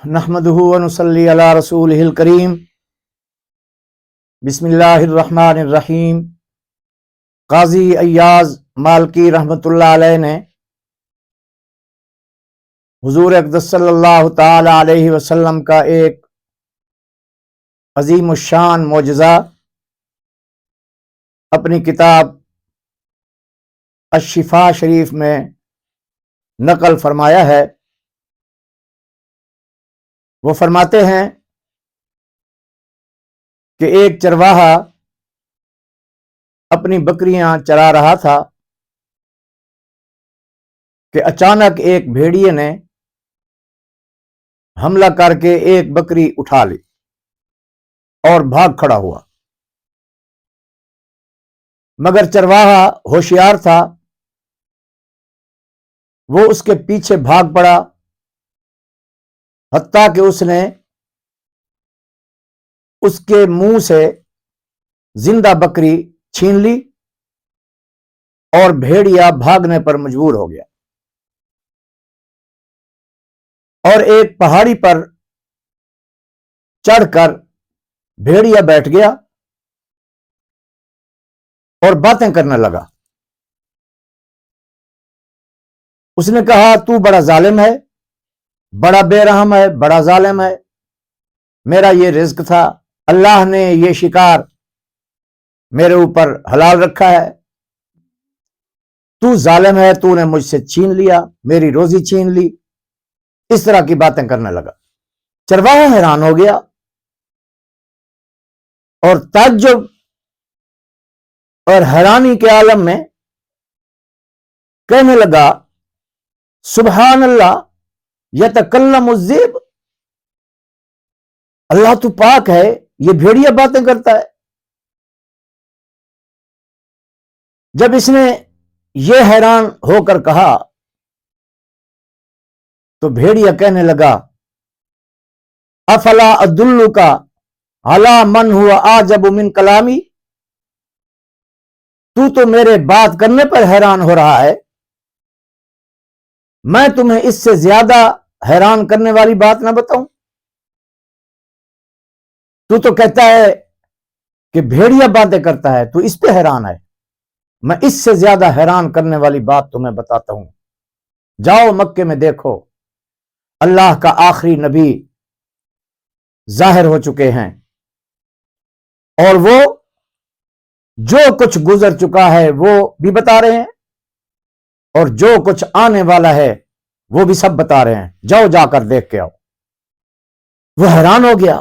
نحمدہ ونصلی علی رسولہ الکریم بسم اللہ الرحمن الرحیم۔ قاضی ایاز مالکی رحمۃ اللہ علیہ نے حضور اقدس صلی اللہ تعالی علیہ وسلم کا ایک عظیم الشان معجزہ اپنی کتاب الشفاء شریف میں نقل فرمایا ہے۔ وہ فرماتے ہیں کہ ایک چرواہا اپنی بکریاں چرا رہا تھا کہ اچانک ایک بھیڑیے نے حملہ کر کے ایک بکری اٹھا لی اور بھاگ کھڑا ہوا، مگر چرواہا ہوشیار تھا، وہ اس کے پیچھے بھاگ پڑا حتیٰ کہ اس نے اس کے منہ سے زندہ بکری چھین لی اور بھیڑیا بھاگنے پر مجبور ہو گیا اور ایک پہاڑی پر چڑھ کر بھیڑیا بیٹھ گیا اور باتیں کرنے لگا۔ اس نے کہا، تو بڑا ظالم ہے، بڑا بے رحم ہے، بڑا ظالم ہے، میرا یہ رزق تھا، اللہ نے یہ شکار میرے اوپر حلال رکھا ہے، تو ظالم ہے، تو نے مجھ سے چھین لیا، میری روزی چھین لی۔ اس طرح کی باتیں کرنے لگا۔ چرواہا حیران ہو گیا اور تعجب اور حیرانی کے عالم میں کہنے لگا، سبحان اللہ یتکلم الذئب، اللہ تو پاک ہے، یہ بھیڑیا باتیں کرتا ہے۔ جب اس نے یہ حیران ہو کر کہا تو بھیڑیا کہنے لگا، افلا ادلک علی من ہوا اعجب من کلامی، تو میرے بات کرنے پر حیران ہو رہا ہے، میں تمہیں اس سے زیادہ حیران کرنے والی بات نہ بتاؤں؟ تو کہتا ہے کہ بھیڑیا باتیں کرتا ہے، تو اس پہ حیران ہے، میں اس سے زیادہ حیران کرنے والی بات تمہیں بتاتا ہوں۔ جاؤ مکے میں دیکھو، اللہ کا آخری نبی ظاہر ہو چکے ہیں اور وہ جو کچھ گزر چکا ہے وہ بھی بتا رہے ہیں اور جو کچھ آنے والا ہے وہ بھی سب بتا رہے ہیں، جاؤ جا کر دیکھ کے آؤ۔ وہ حیران ہو گیا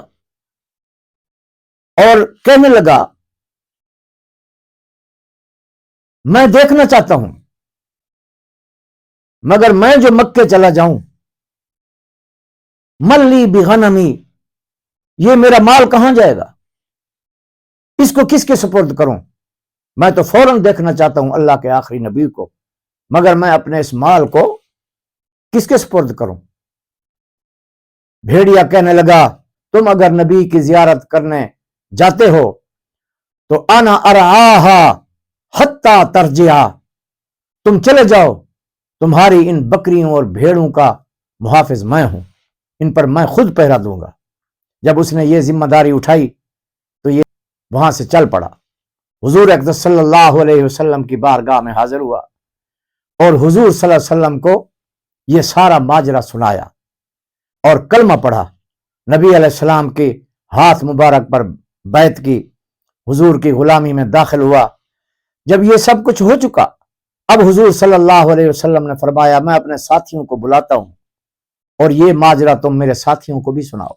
اور کہنے لگا، میں دیکھنا چاہتا ہوں، مگر میں جو مکے چلا جاؤں، ملی بغنمی، یہ میرا مال کہاں جائے گا، اس کو کس کے سپرد کروں؟ میں تو فوراً دیکھنا چاہتا ہوں اللہ کے آخری نبی کو، مگر میں اپنے اس مال کو کس کے سپرد کروں؟ بھیڑیا کہنے لگا، تم اگر نبی کی زیارت کرنے جاتے ہو تو انا ارعاہا حتی ترجعا، تم چلے جاؤ، تمہاری ان بکریوں اور بھیڑوں کا محافظ میں ہوں، ان پر میں خود پہرا دوں گا۔ جب اس نے یہ ذمہ داری اٹھائی تو یہ وہاں سے چل پڑا، حضور اقدس صلی اللہ علیہ وسلم کی بارگاہ میں حاضر ہوا اور حضور صلی اللہ علیہ وسلم کو یہ سارا ماجرا سنایا اور کلمہ پڑھا، نبی علیہ السلام کے ہاتھ مبارک پر بیعت کی، حضور کی غلامی میں داخل ہوا۔ جب یہ سب کچھ ہو چکا، اب حضور صلی اللہ علیہ وسلم نے فرمایا، میں اپنے ساتھیوں کو بلاتا ہوں اور یہ ماجرا تم میرے ساتھیوں کو بھی سناؤ۔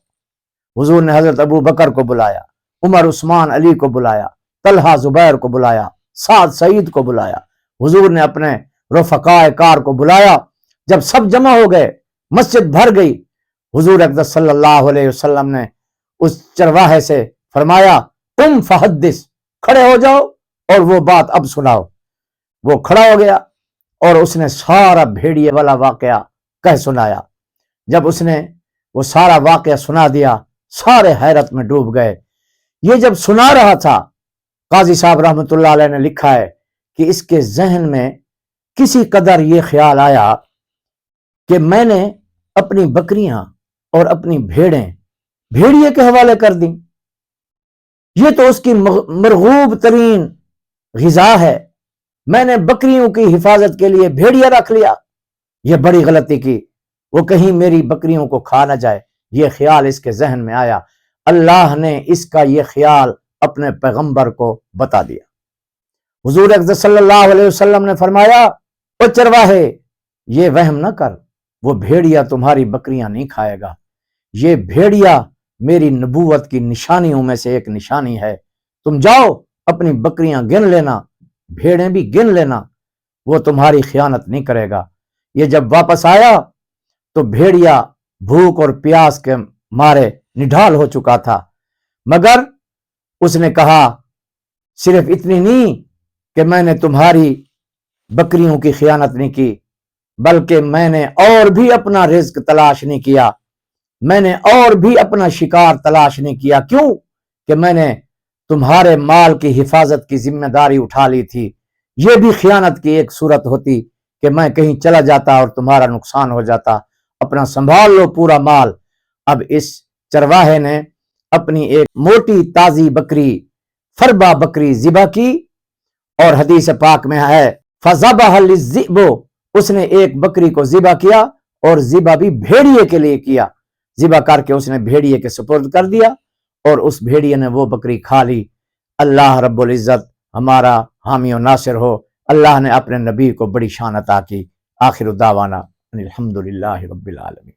حضور نے حضرت ابو بکر کو بلایا، عمر عثمان علی کو بلایا، طلحہ زبیر کو بلایا، سعد سعید کو بلایا، حضور نے اپنے رفقائے کار کو بلایا۔ جب سب جمع ہو گئے، مسجد بھر گئی، حضور اقدس صلی اللہ علیہ وسلم نے اس چرواہے سے فرمایا، قم فحدث، کھڑے ہو جاؤ اور وہ بات اب سناؤ۔ وہ کھڑا ہو گیا اور اس نے سارا بھیڑیے والا واقعہ کہہ سنایا۔ جب اس نے وہ سارا واقعہ سنا دیا، سارے حیرت میں ڈوب گئے۔ یہ جب سنا رہا تھا، قاضی صاحب رحمۃ اللہ علیہ نے لکھا ہے کہ اس کے ذہن میں کسی قدر یہ خیال آیا کہ میں نے اپنی بکریاں اور اپنی بھیڑیں بھیڑیے کے حوالے کر دیں۔ یہ تو اس کی مرغوب ترین غذا ہے، میں نے بکریوں کی حفاظت کے لیے بھیڑیا رکھ لیا۔ یہ بڑی غلطی کی، وہ کہیں میری بکریوں کو کھا نہ جائے، یہ خیال اس کے ذہن میں آیا۔ اللہ نے اس کا یہ خیال اپنے پیغمبر کو بتا دیا۔ حضور اقدس صلی اللہ علیہ وسلم نے فرمایا، او چرواہے یہ وہم نہ کر، وہ بھیڑیا تمہاری بکریاں نہیں کھائے گا، یہ بھیڑیا میری نبوت کی نشانیوں میں سے ایک نشانی ہے، تم جاؤ اپنی بکریاں گن لینا، بھیڑیں بھی گن لینا، وہ تمہاری خیانت نہیں کرے گا۔ یہ جب واپس آیا تو بھیڑیا بھوک اور پیاس کے مارے نڈھال ہو چکا تھا، مگر اس نے کہا صرف اتنی نہیں کہ میں نے تمہاری بکریوں کی خیانت نہیں کی، بلکہ میں نے اور بھی اپنا رزق تلاش نہیں کیا، میں نے اور بھی اپنا شکار تلاش نہیں کیا۔ کیوں؟ کہ میں نے تمہارے مال کی حفاظت کی ذمہ داری اٹھا لی تھی۔ یہ بھی خیانت کی ایک صورت ہوتی کہ میں کہیں چلا جاتا اور تمہارا نقصان ہو جاتا، اپنا سنبھال لو پورا مال۔ اب اس چرواہے نے اپنی ایک موٹی تازی بکری فربا بکری ذبح کی، اور حدیث پاک میں ہے فذبح للذئب، اس نے ایک بکری کو ذبح کیا، اور ذبح بھی بھیڑیے کے لیے کیا، ذبح کر کے اس نے بھیڑیے کے سپرد کر دیا، اور اس بھیڑیے نے وہ بکری کھا لی۔ اللہ رب العزت ہمارا حامی و ناصر ہو۔ اللہ نے اپنے نبی کو بڑی شان عطا کی۔ آخر دعوانا ان الحمدللہ رب العالمین۔